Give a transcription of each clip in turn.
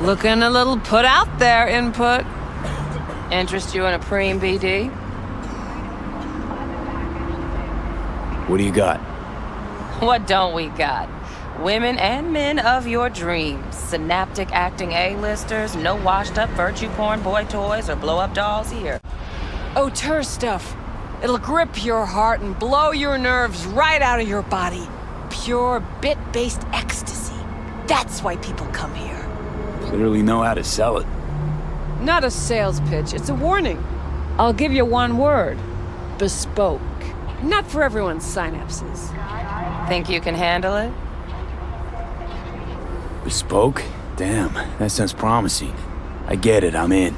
Looking a little put out there, input. Interest you in a preem, BD? What do you got? What don't we got? Women and men of your dreams. Synaptic acting A-listers, no washed-up virtue porn boy toys or blow-up dolls here. Auteur stuff. It'll grip your heart and blow your nerves right out of your body. Pure bit-based ecstasy. That's why people come here. Clearly know how to sell it. Not a sales pitch, it's a warning. I'll give you one word. Bespoke. Not for everyone's synapses. Think you can handle it? Bespoke? Damn, that sounds promising. I get it, I'm in.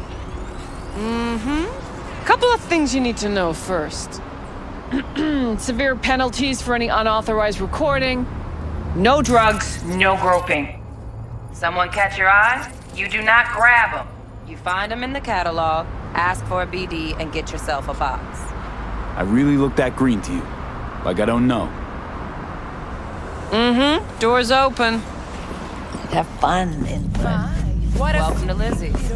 Couple of things you need to know first. Severe penalties for any unauthorized recording. No drugs, no groping. Someone catch your eye? You do not grab them. You find them in the catalog, ask for a BD, and get yourself a box. I really look that green to you. Like I don't know. Door's open. Have fun, input. Welcome to LIZZIE'S.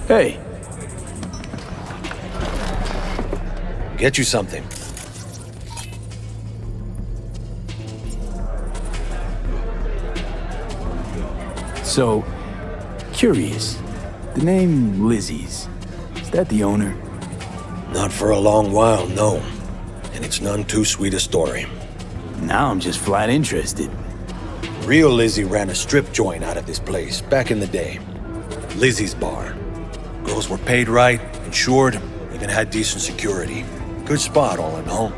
Hey, Get you something. so, curious. The name LIZZIE'S, is that the owner? Not for a long while, no. And it's none too sweet a story. Now I'm just flat interested. Real Lizzie ran a strip joint out of this place back in the day. Lizzie's Bar. Girls were paid right, insured, even had decent security. Good spot, all in all.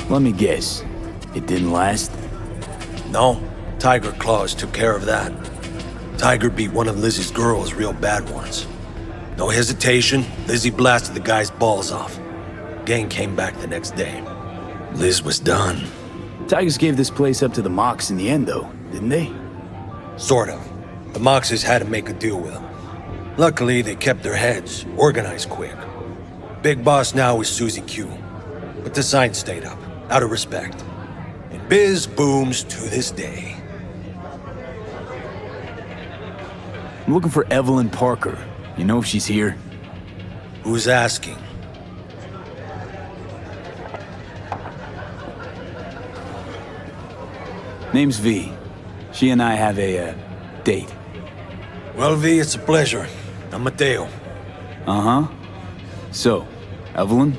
Let me guess. It didn't last? No, Tiger Claws took care of that. Tiger beat one of Lizzie's girls real bad once. No hesitation, Lizzie blasted the guy's balls off. Gang came back the next day. Liz was done. Tigers gave this place up to the Mox in the end, though, didn't they? Sort of. The Moxes had to make a deal with them. Luckily, they kept their heads, organized quick. Big boss now is Susie Q. But the sign stayed up, out of respect. And biz booms to this day. I'm looking for Evelyn Parker. You know if she's here? Who's asking? Name's V. She and I have a, date. Well, V, it's a pleasure. I'm Mateo. Uh-huh. So, Evelyn?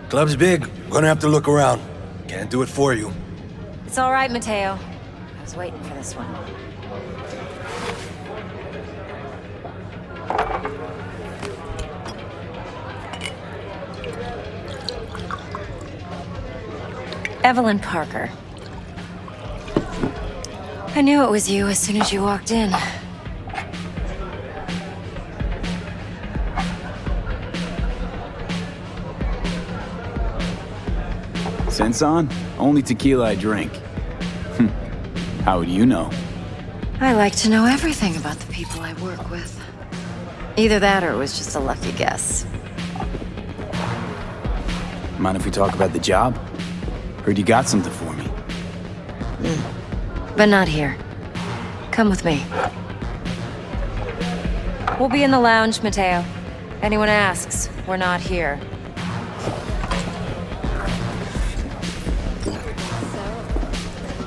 Club's big. Gonna have to look around. Can't do it for you. It's all right, Mateo. I was waiting for this one. Evelyn Parker. I knew it was you as soon as you walked in. Sense on? Only tequila I drink. How would you know? I like to know everything about the people I work with. Either that or it was just a lucky guess. Mind if we talk about the job? Heard you got something for me. But not here. Come with me. We'll be in the lounge, Mateo. Anyone asks, we're not here.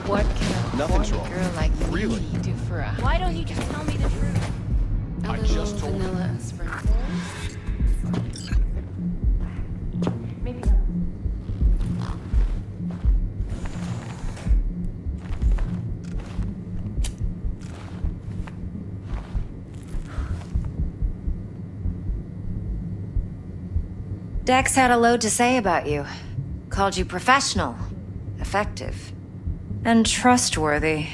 What can a Nothing's horny wrong. girl like Really? me do for a Why don't you just tell me the truth? I just told you. vanilla espresso? Maybe. Dex had a load to say about you. Called you professional, effective, and trustworthy.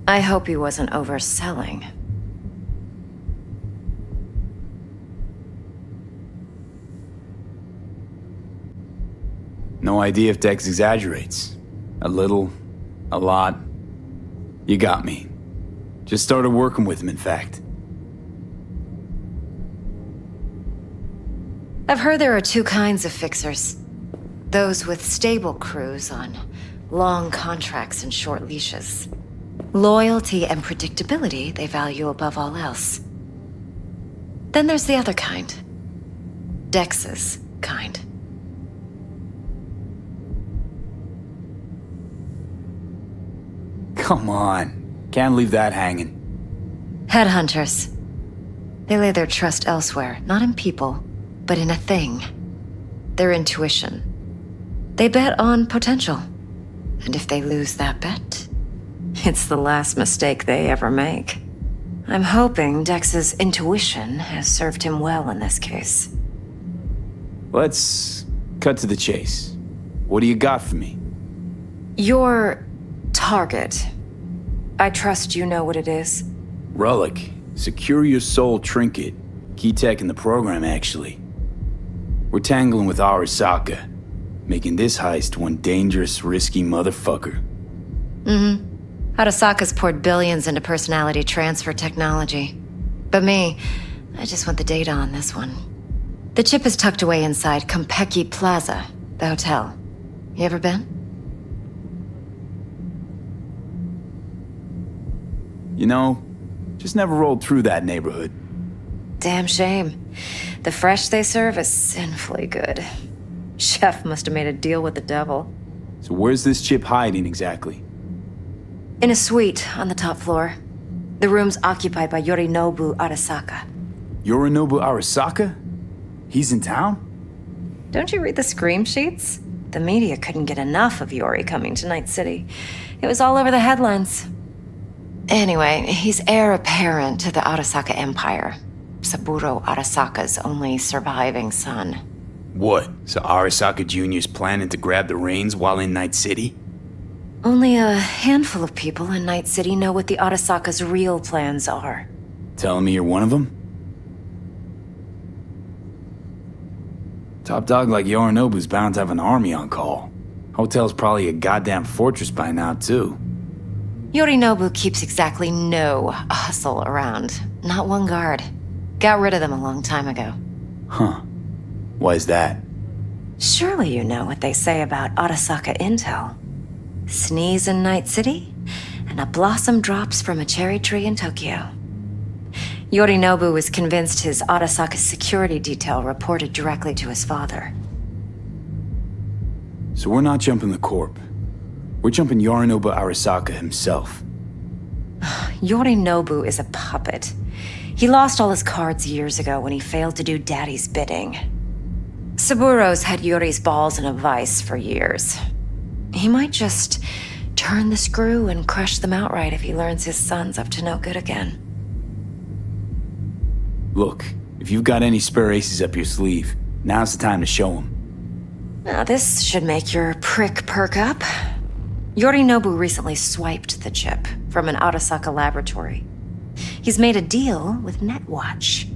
I hope he wasn't overselling. No idea if Dex exaggerates. A little, a lot. You got me. Just started working with him, in fact. I've heard there are two kinds of fixers. Those with stable crews on long contracts and short leashes. Loyalty and predictability they value above all else. Then there's the other kind. Dex's kind. Come on. Can't leave that hanging. Headhunters. They lay their trust elsewhere, not in people, but in a thing. Their intuition. They bet on potential. And if they lose that bet, it's the last mistake they ever make. I'm hoping Dex's intuition has served him well in this case. Let's cut to the chase. What do you got for me? Your target. I trust you know what it is. Relic. Secure your soul trinket. Key tech in the program, actually. We're tangling with Arasaka, making this heist one dangerous, risky motherfucker. Arasaka's poured billions into personality transfer technology. But me, I just want the data on this one. The chip is tucked away inside Konpeki Plaza, the hotel. You ever been? You know, just never rolled through that neighborhood. Damn shame. The fresh they serve is sinfully good. Chef must have made a deal with the devil. So where's this chip hiding exactly? In a suite on the top floor. The room's occupied by Yorinobu Arasaka. Yorinobu Arasaka? He's in town? Don't you read the scream sheets? The media couldn't get enough of Yori coming to Night City. It was all over the headlines. Anyway, he's heir apparent to the Arasaka Empire. Saburo Arasaka's only surviving son. What? So Arasaka Jr.'s planning to grab the reins while in Night City? Only a handful of people in Night City know what the Arasaka's real plans are. Telling me you're one of them? Top dog like Yorinobu's bound to have an army on call. Hotel's probably a goddamn fortress by now, too. Yorinobu keeps exactly no hustle around. Not one guard. Got rid of them a long time ago. Huh. Why is that? Surely you know what they say about Arasaka intel. Sneeze in Night City, and a blossom drops from a cherry tree in Tokyo. Yorinobu was convinced his Arasaka security detail reported directly to his father. So we're not jumping the Corp. We're jumping Yorinobu Arasaka himself. Yorinobu is a puppet. He lost all his cards years ago when he failed to do Daddy's bidding. Saburo's had Yori's balls in a vice for years. He might just turn the screw and crush them outright if he learns his son's up to no good again. Look, if you've got any spare aces up your sleeve, now's the time to show them. Now this should make your prick perk up. Yorinobu recently swiped the chip from an Arasaka laboratory. He's made a deal with Netwatch.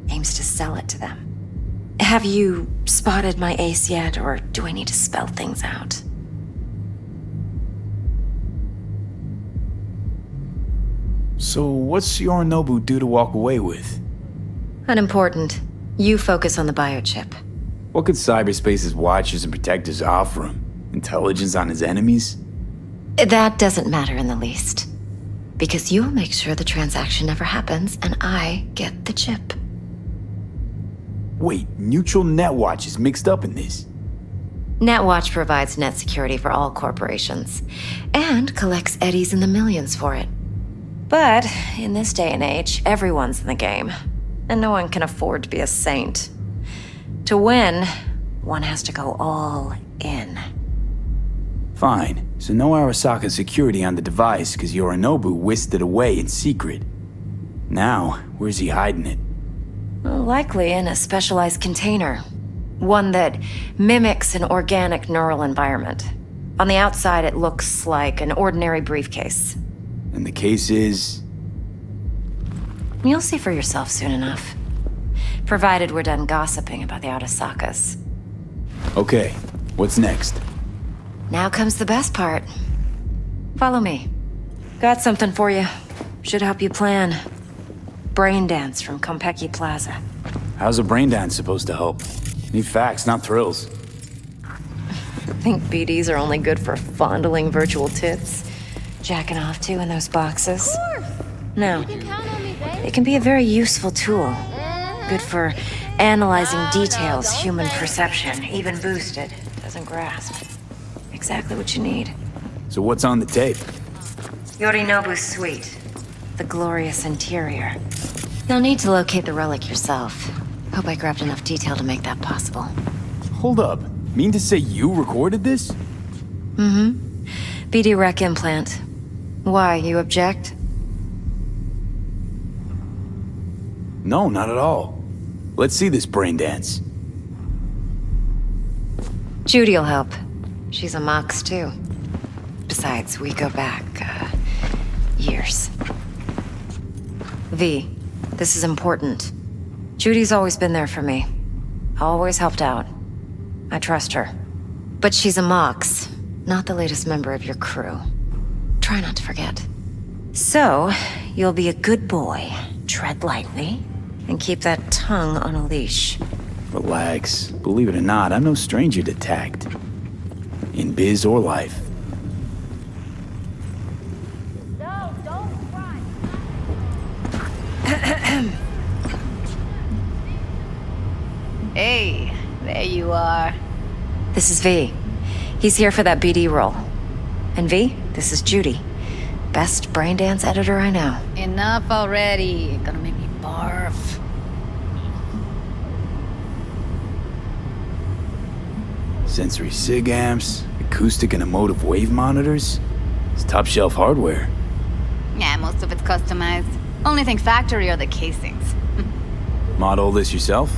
Aims to sell it to them. Have you spotted my ace yet, or do I need to spell things out? So what's Yorinobu due to walk away with? Unimportant. You focus on the biochip. What could cyberspace's watchers and protectors offer him? Intelligence on his enemies? That doesn't matter in the least. Because you'll make sure the transaction never happens, and I get the chip. Wait, neutral Netwatch is mixed up in this. Netwatch provides net security for all corporations, and collects eddies in the millions for it. But in this day and age, everyone's in the game, and no one can afford to be a saint. To win, one has to go all in. Fine, so no Arasaka security on the device because Yorinobu whisked it away in secret. Now, where's he hiding it? Likely in a specialized container. One that mimics an organic neural environment. On the outside, it looks like an ordinary briefcase. And the case is... You'll see for yourself soon enough. Provided we're done gossiping about the Arasakas. Okay, what's next? Now comes the best part. Follow me. Got something for you. Should help you plan. Braindance from Konpeki Plaza. How's a brain dance supposed to help? Need facts, not thrills. Think BDs are only good for fondling virtual tits? Jacking off to in those boxes? No. You can count on me, babe. It can be a very useful tool. Good for analyzing details human perception, even boosted, doesn't grasp. Exactly what you need. So what's on the tape? Yorinobu's suite. The glorious interior. You'll need to locate the relic yourself. Hope I grabbed enough detail to make that possible. Hold up. Mean to say you recorded this? BD rec implant. Why, you object? No, not at all. Let's see this brain dance. Judy'll help. She's a Mox, too. Besides, we go back, years. V, this is important. Judy's always been there for me. Always helped out. I trust her. But she's a Mox, not the latest member of your crew. Try not to forget. So, you'll be a good boy, tread lightly, and keep that tongue on a leash. Relax. Believe it or not, I'm no stranger to tact. In biz or life. No, don't cry. Hey, there you are. This is V. He's here for that BD role. And V, this is Judy. Best braindance editor I know. Enough already. Gonna make me barf. Sensory sig amps, acoustic and emotive wave monitors. It's top shelf hardware. Yeah, most of it's customized. Only thing factory are the casings. Mod all this yourself?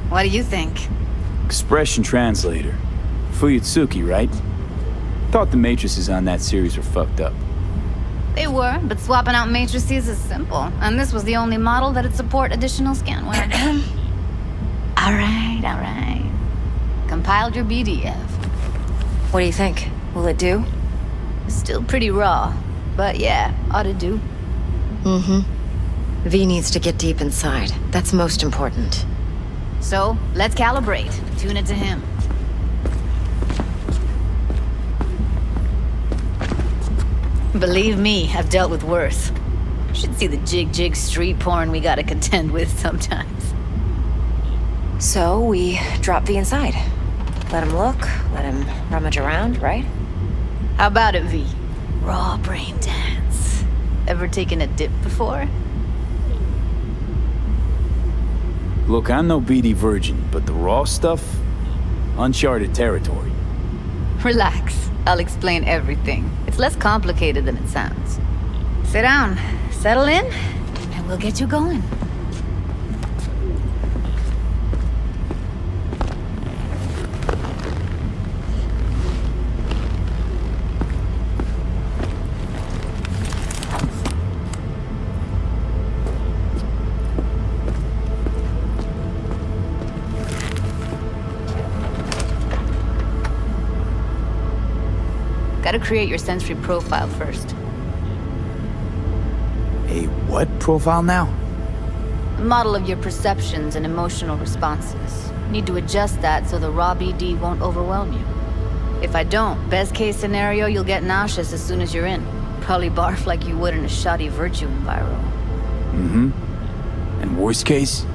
What do you think? Expression translator. Fuyutsuki, right? Thought the matrices on that series were fucked up. They were, but swapping out matrices is simple. And this was the only model that'd support additional scanware. Alright. Compiled your BDF. What do you think? Will it do? Still pretty raw, but yeah, ought to do. V needs to get deep inside. That's most important. So, let's calibrate. Tune it to him. Believe me, I've dealt with worse. Should see the jig street porn we gotta contend with sometimes. So we drop V inside. Let him look, let him rummage around, right? How about it, V? Raw brain dance. Ever taken a dip before? Look, I'm no BD virgin, but the raw stuff? Uncharted territory. Relax. I'll explain everything. It's less complicated than it sounds. Sit down, settle in, and we'll get you going. Gotta create your sensory profile first. A what profile now? A model of your perceptions and emotional responses. Need to adjust that so the raw BD won't overwhelm you. If I don't, best case scenario, you'll get nauseous as soon as you're in. Probably barf like you would in a shoddy virtue enviro. And worst case?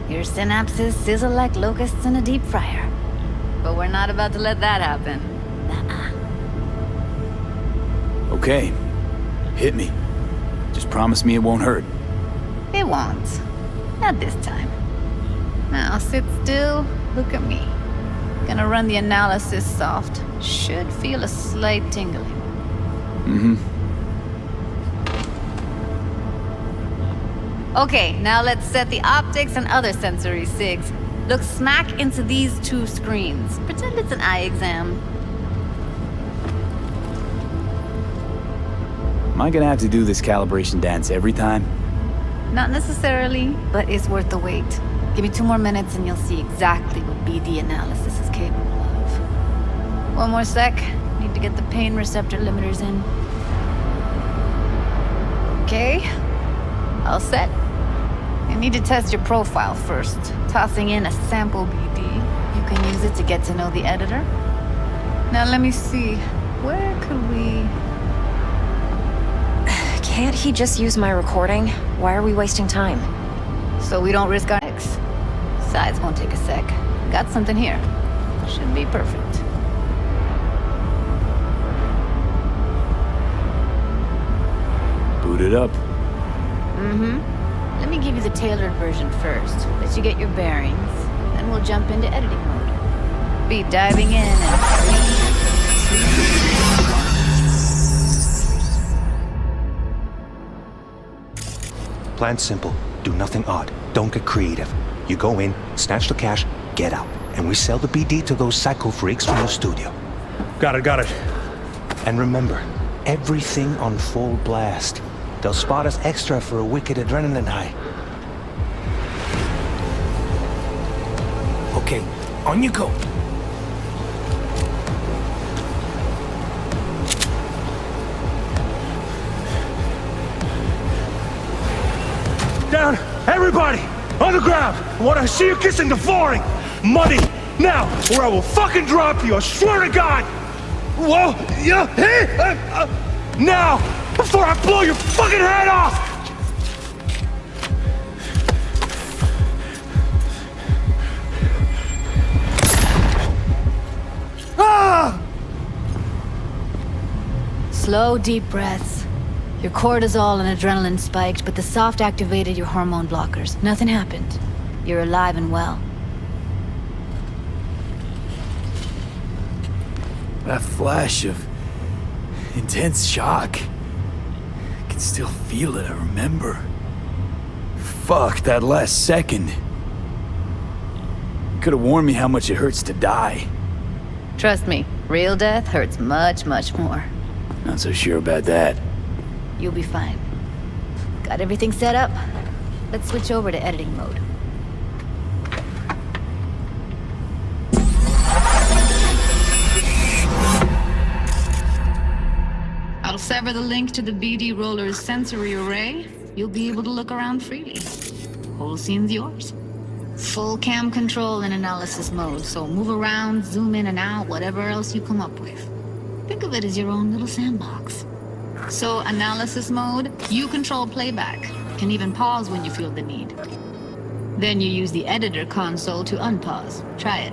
Your synapses sizzle like locusts in a deep fryer. But we're not about to let that happen. Nuh-uh. Okay. Hit me. Just promise me it won't hurt. It won't. Not this time. Now sit still, look at me. Gonna run the analysis soft. Should feel a slight tingling. Okay, now let's set the optics and other sensory sigs. Look smack into these two screens. Pretend it's an eye exam. Am I gonna have to do this calibration dance every time? Not necessarily, but it's worth the wait. Give me 2 more minutes and you'll see exactly what BD analysis is capable of. 1 more sec. Need to get the pain receptor limiters in. Okay. All set. I need to test your profile first. Tossing in a sample BD. You can use it to get to know the editor. Now let me see. Where could we... Can't he just use my recording? Why are we wasting time? So we don't risk our eggs. Besides, won't take a sec. Got something here. Should be perfect. Boot it up. Let me give you the tailored version first. Let you get your bearings. Then we'll jump into editing mode. Be diving in and... Plan simple. Do nothing odd. Don't get creative. You go in, snatch the cash, get out. And we sell the BD to those psycho freaks from the studio. Got it. And remember, everything on full blast. They'll spot us extra for a wicked adrenaline high. Okay, on you go. Down! Everybody! On the ground! I want to see you kissing the flooring! Money! Now! Or I will fucking drop you! I swear to God! Whoa! Yeah! Hey! Now! Before I blow your fucking head off! Ah! Slow, deep breaths. Your cortisol and adrenaline spiked, but the soft activated your hormone blockers. Nothing happened. You're alive and well. That flash of intense shock. I can still feel it, I remember. Fuck, that last second. Could have warned me how much it hurts to die. Trust me, real death hurts much, much more. Not so sure about that. You'll be fine. Got everything set up? Let's switch over to editing mode. I'll sever the link to the BD Roller's sensory array. You'll be able to look around freely. Whole scene's yours. Full cam control in analysis mode, so move around, zoom in and out, whatever else you come up with. Think of it as your own little sandbox. So, analysis mode, you control playback. Can even pause when you feel the need. Then you use the editor console to unpause. Try it.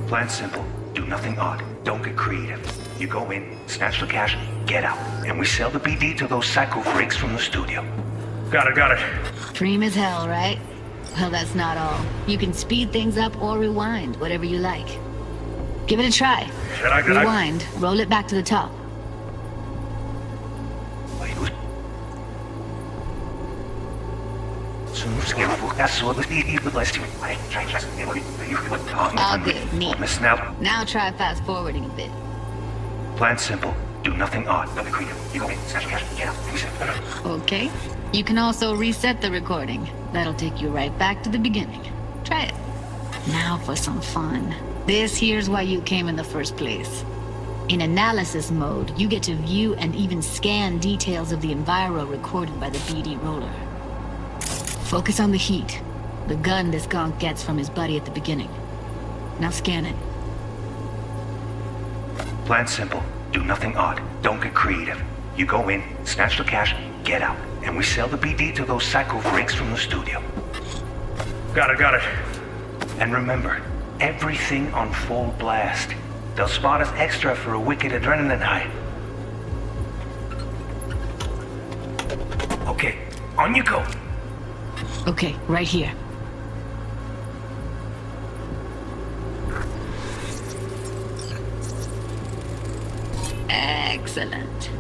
Plan simple. Do nothing odd. Don't get creative. You go in, snatch the cash, get out. And we sell the BD to those psycho freaks from the studio. Got it. Dream as hell, right? Well, that's not all. You can speed things up or rewind, whatever you like. Give it a try. Rewind, roll it back to the top. All good, neat. Now try fast forwarding a bit. Plan simple. Do nothing odd. Don't be creative. You go in, snatch the cash, get out. Reset. Okay. You can also reset the recording. That'll take you right back to the beginning. Try it. Now for some fun. This here's why you came in the first place. In analysis mode, you get to view and even scan details of the enviro recorded by the BD roller. Focus on the heat, the gun this gonk gets from his buddy at the beginning. Now scan it. Plan simple. Do nothing odd. Don't get creative. You go in, snatch the cash, get out. And we sell the BD to those psycho freaks from the studio. Got it. And remember, everything on full blast. They'll spot us extra for a wicked adrenaline high. Okay, on you go. Okay, right here. Excellent.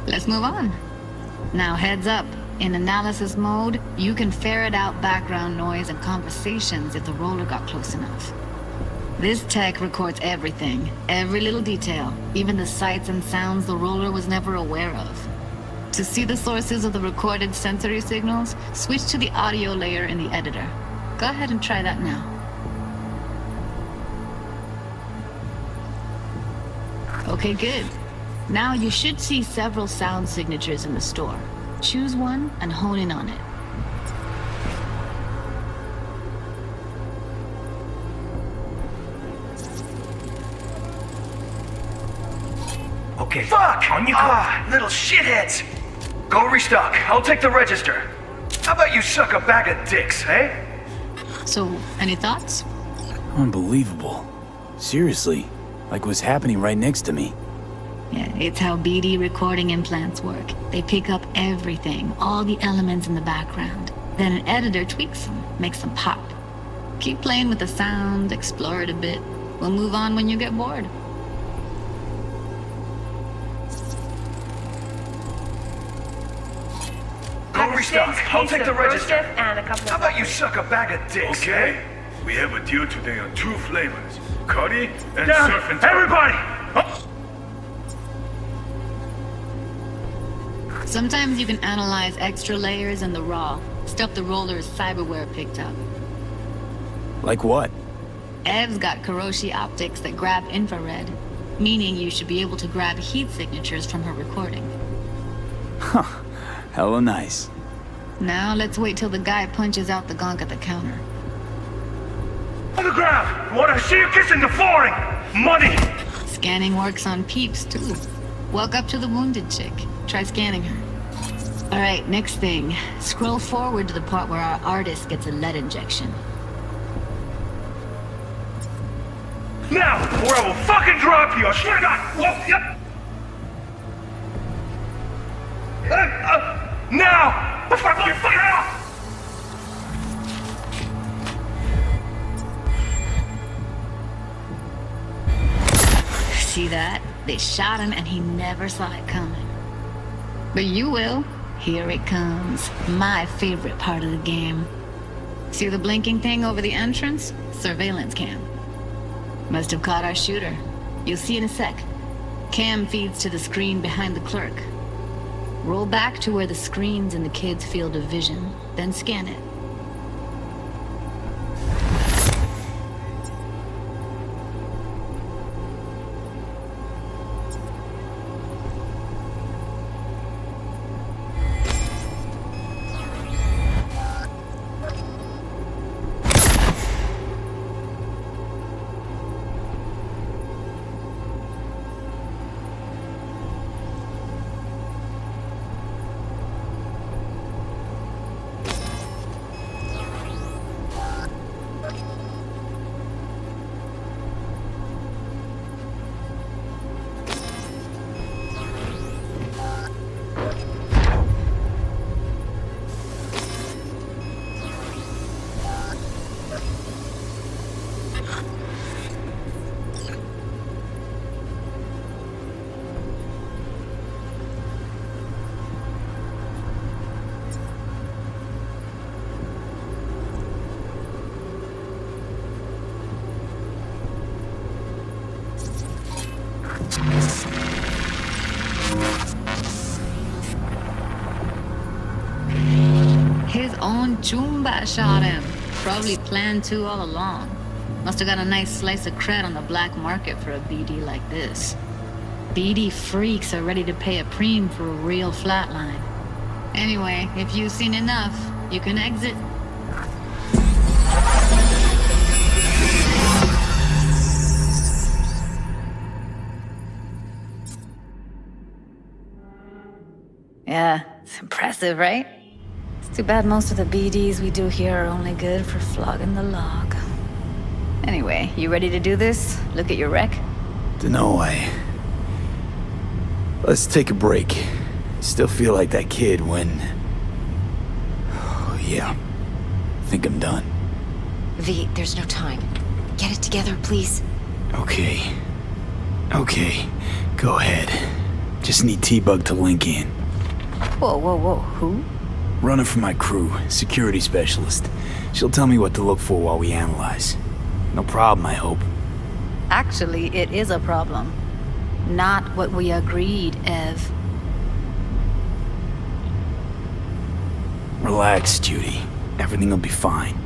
Let's move on. Now heads up. In analysis mode, you can ferret out background noise and conversations if the roller got close enough. This tech records everything, every little detail, even the sights and sounds the roller was never aware of. To see the sources of the recorded sensory signals, switch to the audio layer in the editor. Go ahead and try that now. Okay, good. Now you should see several sound signatures in the store. Choose one and hone in on it. Okay. Fuck! On you go. Little shitheads! Go restock. I'll take the register. How about you suck a bag of dicks, eh? So, any thoughts? Unbelievable. Seriously, like what's happening right next to me. Yeah, it's how BD recording implants work. They pick up everything, all the elements in the background. Then an editor tweaks them, makes them pop. Keep playing with the sound, explore it a bit. We'll move on when you get bored. Go restock. I'll take the register. How about you suck a bag of dicks, Okay. We have a deal today on 2 flavors. Curry and Down! surf and Everybody! Sometimes you can analyze extra layers in the raw, stuff the roller's cyberware picked up. Like what? Ev's got Kiroshi optics that grab infrared, meaning you should be able to grab heat signatures from her recording. Huh. Hella nice. Now let's wait till the guy punches out the gonk at the counter. On the ground! What I see you kissing the flooring! Money! Scanning works on peeps, too. Walk up to the wounded chick. Try scanning her. Alright, next thing. Scroll forward to the part where our artist gets a lead injection. Now, or I will fucking drop you! I swear to God! Whoa, yep! Now! Before I blow your fucking head off! See that? They shot him and he never saw it coming. But you will. Here it comes. My favorite part of the game. See the blinking thing over the entrance? Surveillance cam. Must have caught our shooter. You'll see in a sec. Cam feeds to the screen behind the clerk. Roll back to where the screen's in the kid's field of vision, then scan it. His own Chumba shot him. Probably planned to all along. Must have got a nice slice of cred on the black market for a BD like this. BD freaks are ready to pay a preem for a real flatline. Anyway, if you've seen enough, you can exit. Yeah, it's impressive, right? It's too bad most of the BDs we do here are only good for flogging the log. Anyway, you ready to do this? Look at your rec? Dunno, Let's take a break. Still feel like that kid when... Oh, yeah. Think I'm done. V, there's no time. Get it together, please. Okay. Go ahead. Just need T-Bug to link in. Whoa, who? Runner for my crew, security specialist. She'll tell me what to look for while we analyze. No problem, I hope. Actually, it is a problem. Not what we agreed, Ev. Relax, Judy. Everything will be fine.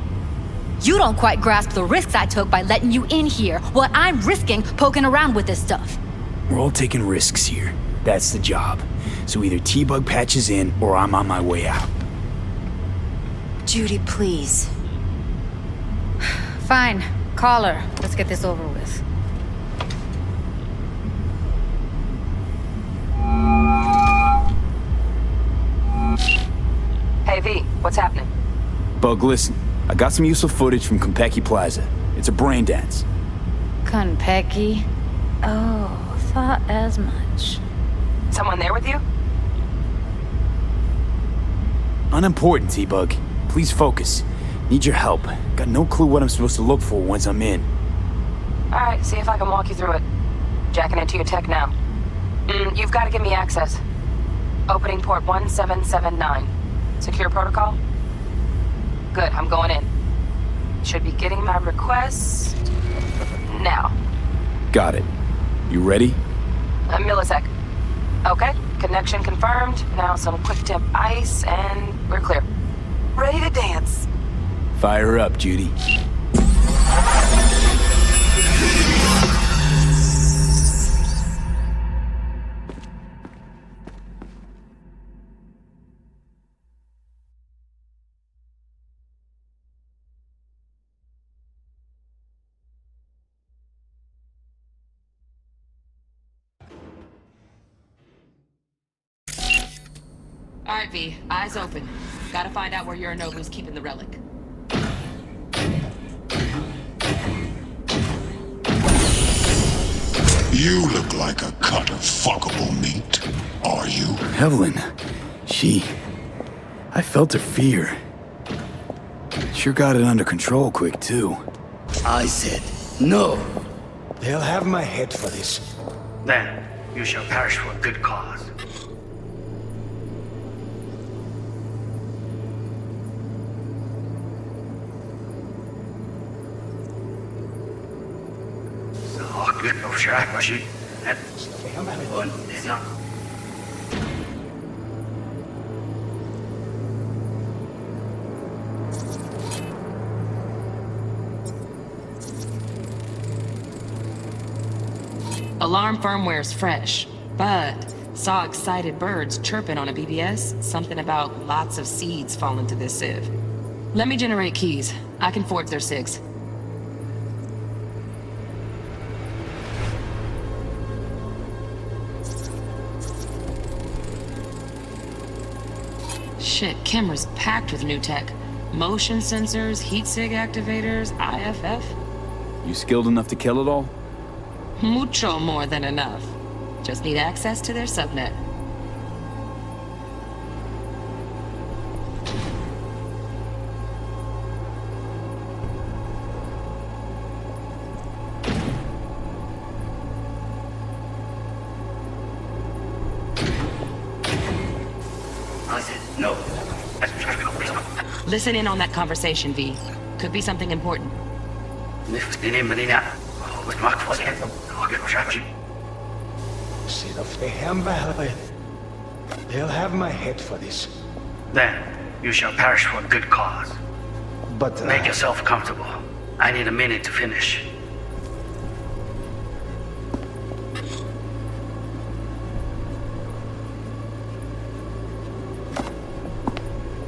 You don't quite grasp the risks I took by letting you in here. What I'm risking poking around with this stuff. We're all taking risks here. That's the job. so either T-Bug patches in or I'm on my way out. Judy, please. Fine. Call her. Let's get this over with. Hey V, what's happening? Bug, listen. I got some useful footage from Konpeki Plaza. It's a brain dance. Konpeki? Oh, thought as much. Someone there with you? Unimportant, T-Bug. Please focus. Need your help. Got no clue what I'm supposed to look for once I'm in. Alright, see if I can walk you through it. Jacking into your tech now. You've got to give me access. Opening port 1779. Secure protocol? Good, I'm going in. Should be getting my request now. Got it. You ready? A millisec. Okay, connection confirmed. Now some quick temp ice and we're clear. Ready to dance. Fire her up, Judy. Alright V, eyes open. Gotta find out where Yorinobu's keeping the relic. You look like a cut of fuckable meat. Are you? Evelyn. I felt her fear. Sure got it under control quick, too. I said no. They'll have my head for this. Then you shall perish for a good cause. Alarm firmware's fresh, but saw excited birds chirping on a BBS. Something about lots of seeds falling to this sieve. Let me generate keys. I can forge their SIGs. Shit, camera's packed with new tech. Motion sensors, heat sig activators, IFF. You skilled enough to kill it all? Mucho more than enough. Just need access to their subnet. I said no. Listen in on that conversation, V. Could be something important. They'll have my head for this. Then you shall perish for a good cause. But make yourself comfortable. I need a minute to finish.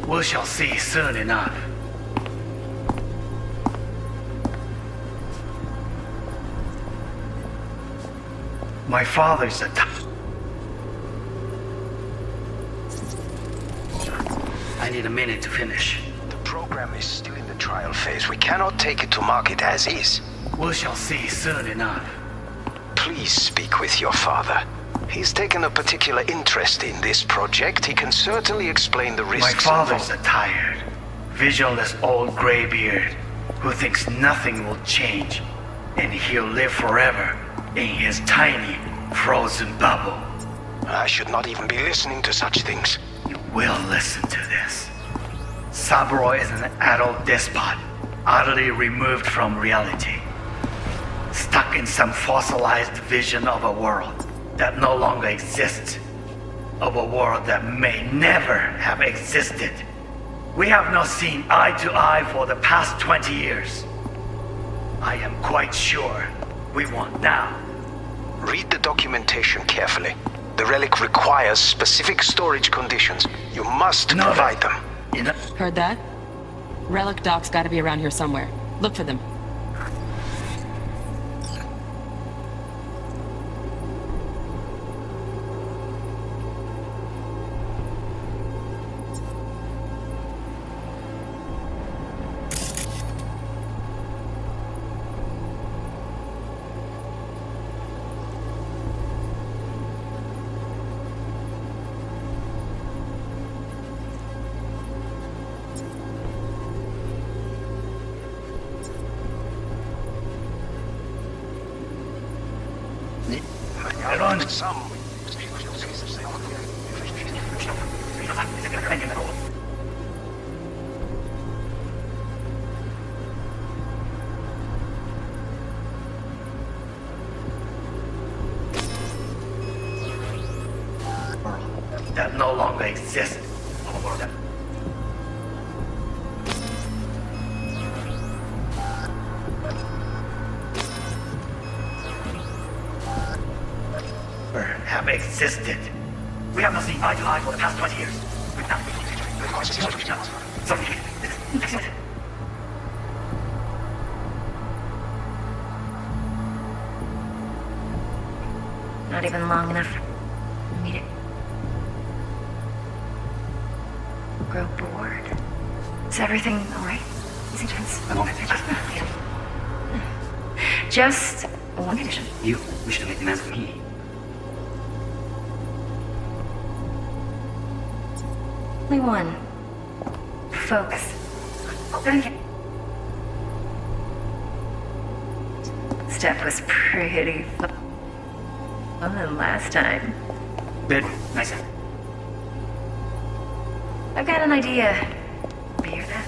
We shall see soon enough. My father's a I need a minute to finish. The program is still in the trial phase. We cannot take it to market as is. We shall see soon enough. Please speak with your father. He's taken a particular interest in this project. He can certainly explain the risks. My father's a tired, visionless old graybeard who thinks nothing will change, and he'll live forever in his tiny, frozen bubble. I should not even be listening to such things. You will listen to this. Saburo is an adult despot, utterly removed from reality. Stuck in some fossilized vision of a world that no longer exists. Of a world that may never have existed. We have not seen eye to eye for the past 20 years. I am quite sure we won't now. Read the documentation carefully. The relic requires specific storage conditions. You must provide them. Heard that? Relic doc's gotta be around here somewhere. Look for them. That no longer exists. Have existed. We have not seen eye to eye for the past 20 years. Not even long enough for me to grow bored. Is everything alright? Just one condition. You wish to make demands of me. Only one. Focus. Step was pretty fun last time. Bit nicer. I've got an idea. Hear that?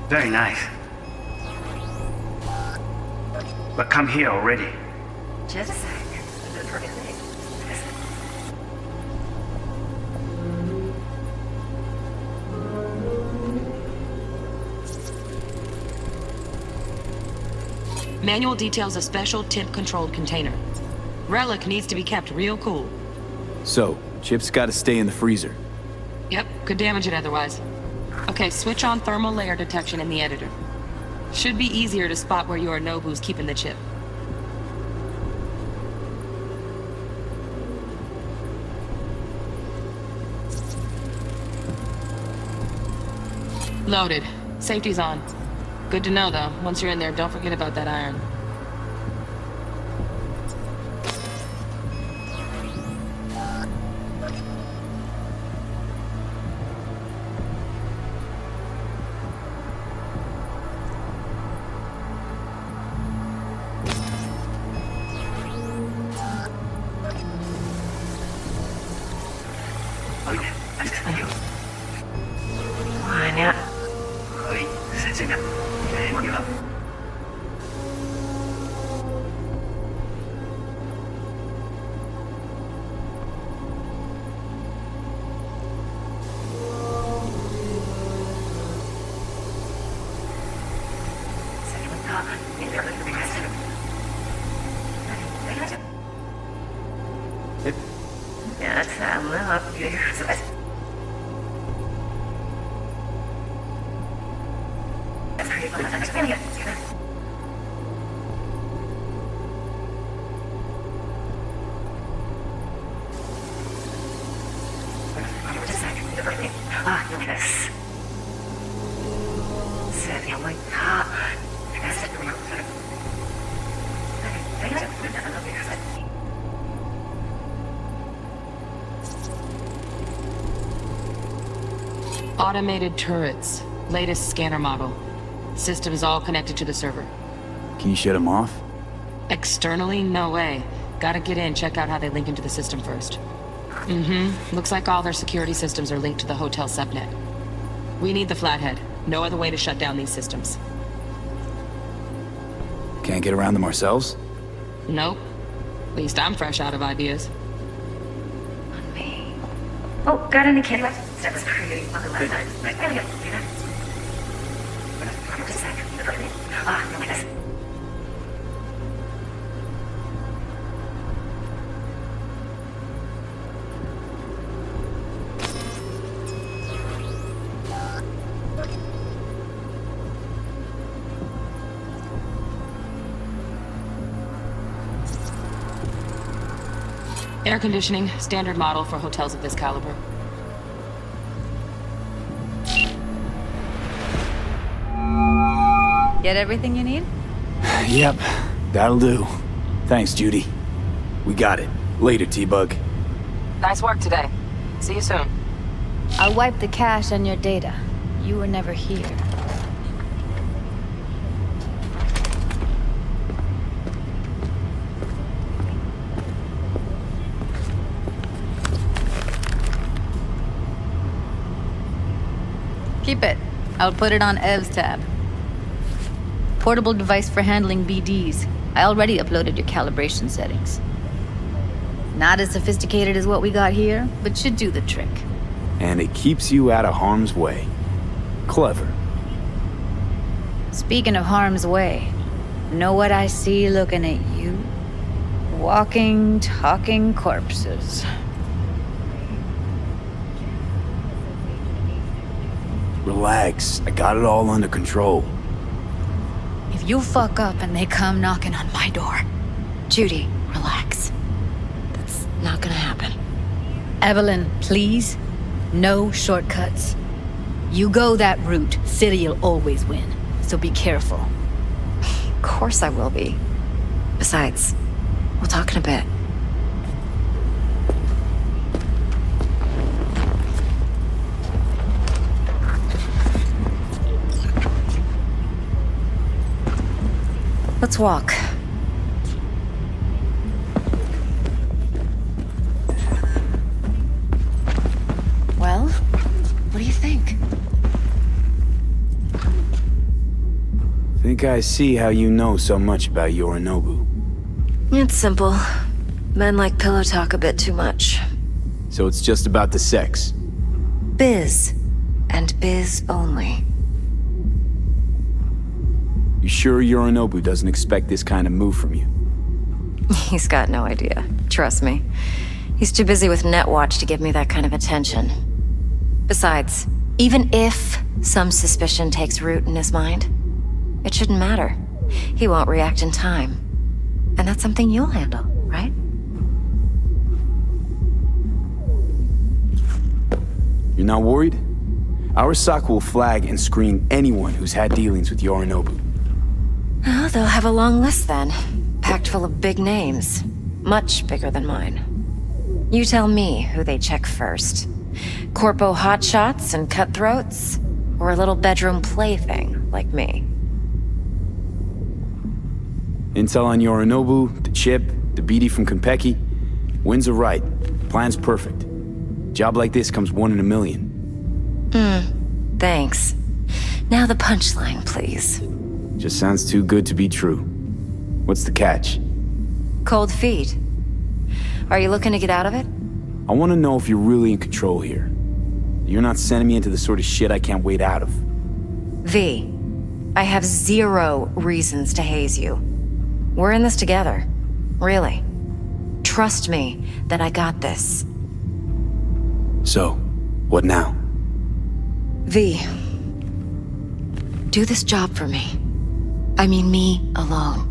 Very nice. But come here already. Just a sec. Manual details a special temp-controlled container. Relic needs to be kept real cool. So, Chip's gotta stay in the freezer. Yep, could damage it otherwise. Okay, switch on thermal layer detection in the editor. Should be easier to spot where Yorinobu's keeping the chip. Loaded. Safety's on. Good to know, though. Once you're in there, don't forget about that iron. Automated turrets. Latest scanner model. Systems all connected to the server. Can you shut them off? Externally? No way. Gotta get in, check out how they link into the system first. Looks like all their security systems are linked to the hotel subnet. We need the flathead. No other way to shut down these systems. Can't get around them ourselves? Nope. At least I'm fresh out of ideas. On me. Oh, got any kid left? That was pretty on the left side. Right, there we go. See that? Just a sec. Ah, no, like this. Air conditioning, standard model for hotels of this caliber. Get everything you need? Yep, that'll do. Thanks, Judy. We got it. Later, T-Bug. Nice work today. See you soon. I'll wipe the cache on your data. You were never here. Keep it. I'll put it on EVELYN's tab. Portable device for handling BDs. I already uploaded your calibration settings. Not as sophisticated as what we got here, but should do the trick. And it keeps you out of harm's way. Clever. Speaking of harm's way, know what I see looking at you? Walking, talking corpses. Relax. I got it all under control. If you fuck up and they come knocking on my door. Judy, relax. That's not gonna happen. Evelyn, please. No shortcuts. You go that route, City'll always win. So be careful. Of course I will be. Besides, we'll talk in a bit. Let's walk. Well, what do you think? Think I see how you know so much about Yorinobu. It's simple. Men like pillow talk a bit too much. So it's just about the sex. Biz. And biz only. You sure Yorinobu doesn't expect this kind of move from you? He's got no idea. Trust me. He's too busy with Netwatch to give me that kind of attention. Besides, even if some suspicion takes root in his mind, it shouldn't matter. He won't react in time. And that's something you'll handle, right? You're not worried? Arasaka will flag and screen anyone who's had dealings with Yorinobu. Well, they'll have a long list then. Packed full of big names. Much bigger than mine. You tell me who they check first. Corpo hotshots and cutthroats? Or a little bedroom plaything like me? Intel on Yorinobu, the chip, the BD from Konpeki. Winds are right. Plan's perfect. Job like this comes 1 in a million. Thanks. Now the punchline, please. Just sounds too good to be true. What's the catch? Cold feet. Are you looking to get out of it? I want to know if you're really in control here. You're not sending me into the sort of shit I can't wait out of. V, I have 0 reasons to haze you. We're in this together. Really. Trust me that I got this. So, what now? V, do this job for me. I mean me alone.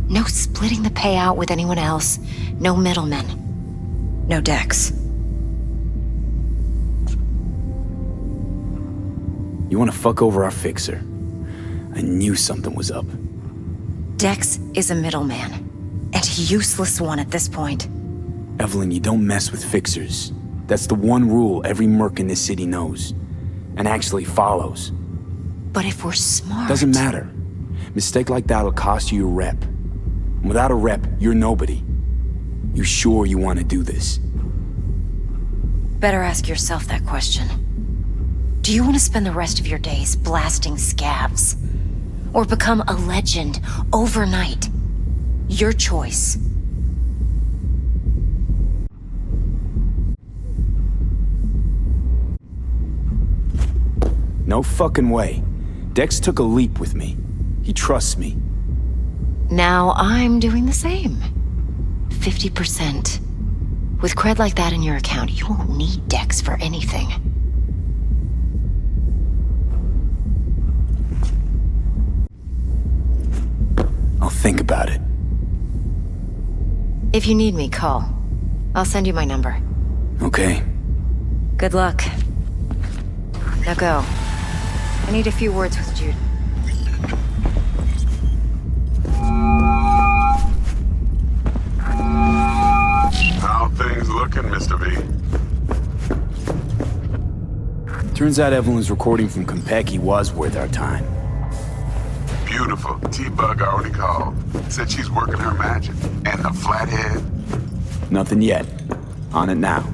No splitting the payout with anyone else. No middlemen. No Dex. You want to fuck over our fixer? I knew something was up. Dex is a middleman. And a useless one at this point. Evelyn, you don't mess with fixers. That's the one rule every merc in this city knows. And actually follows. But if we're smart... Doesn't matter. Mistake like that'll cost you your rep. And without a rep, you're nobody. You sure you want to do this? Better ask yourself that question. Do you want to spend the rest of your days blasting scavs? Or become a legend overnight? Your choice. No fucking way. Dex took a leap with me. He trusts me. Now I'm doing the same. 50%. With cred like that in your account, you won't need Dex for anything. I'll think about it. If you need me, call. I'll send you my number. Okay. Good luck. Now go. I need a few words with Jude. How things looking, Mr. V? Turns out Evelyn's recording from Konpeki was worth our time. Beautiful. T-Bug already called. Said she's working her magic. And the flathead? Nothing yet. On it now.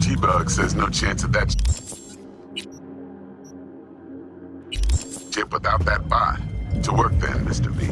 T-Bug says no chance of that shit without that bot. To work then, Mr. V.